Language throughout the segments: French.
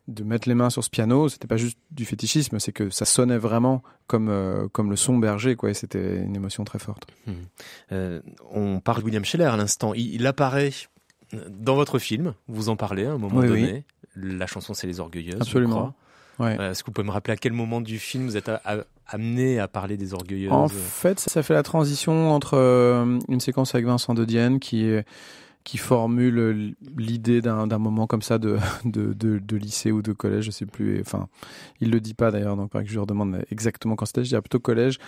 de mettre les mains sur ce piano, c'était pas juste du fétichisme, c'est que ça sonnait vraiment comme le son berger, quoi, et c'était une émotion très forte. On parle de William Scheller à l'instant. Il apparaît dans votre film, vous en parlez à un moment donné. Oui. La chanson, c'est Les Orgueilleuses. Absolument. Ouais. Est-ce que vous pouvez me rappeler à quel moment du film vous êtes amené à parler des Orgueilleuses? En fait, ça fait la transition entre une séquence avec Vincent de Dienne qui formule l'idée d'un moment comme ça de lycée ou de collège, je sais plus. Enfin, il le dit pas d'ailleurs, donc pas que je lui redemande exactement quand c'était. Je dirais plutôt collège,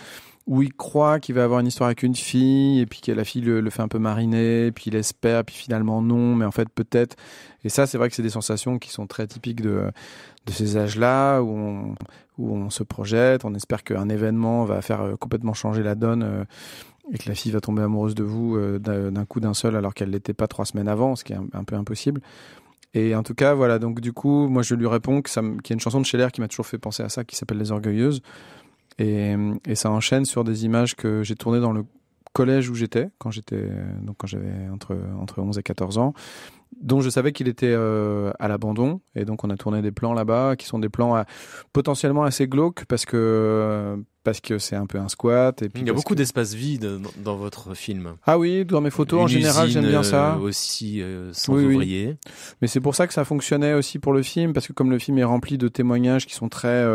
où il croit qu'il va avoir une histoire avec une fille, et puis que la fille le fait un peu mariner, puis il espère, puis finalement non, mais en fait peut-être. Et ça, c'est vrai que c'est des sensations qui sont très typiques de ces âges-là, où on se projette, on espère qu'un événement va faire complètement changer la donne, et que la fille va tomber amoureuse de vous d'un coup d'un seul, alors qu'elle l'était pas 3 semaines avant, ce qui est un peu impossible. Et en tout cas, voilà, donc du coup, moi je lui réponds qu'il y a une chanson de Scheller qui m'a toujours fait penser à ça, qui s'appelle Les Orgueilleuses. Et ça enchaîne sur des images que j'ai tournées dans le collège où j'étais, quand j'avais entre 11 et 14 ans, dont je savais qu'il était à l'abandon. Et donc on a tourné des plans là-bas, qui sont des plans potentiellement assez glauques, parce que c'est un peu un squat. Et puis il y a beaucoup d'espace vide dans votre film. Ah oui, dans mes photos, en général, j'aime bien ça. Aussi sans ouvriers. Oui. Mais c'est pour ça que ça fonctionnait aussi pour le film, parce que comme le film est rempli de témoignages qui sont très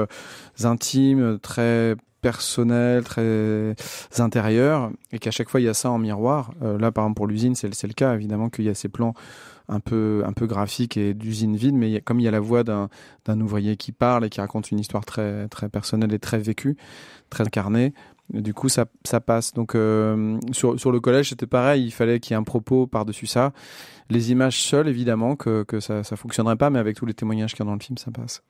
intimes, très personnels, très intérieurs, et qu'à chaque fois il y a ça en miroir. Là, par exemple, pour l'usine, c'est le cas, évidemment, qu'il y a ces plans un peu graphique et d'usine vide, mais comme il y a la voix d'un ouvrier qui parle et qui raconte une histoire très, très personnelle et très vécue, très incarnée, du coup ça passe. Donc sur le collège, c'était pareil, il fallait qu'il y ait un propos par-dessus ça. Les images seules, évidemment que ça fonctionnerait pas, mais avec tous les témoignages qu'il y a dans le film, ça passe.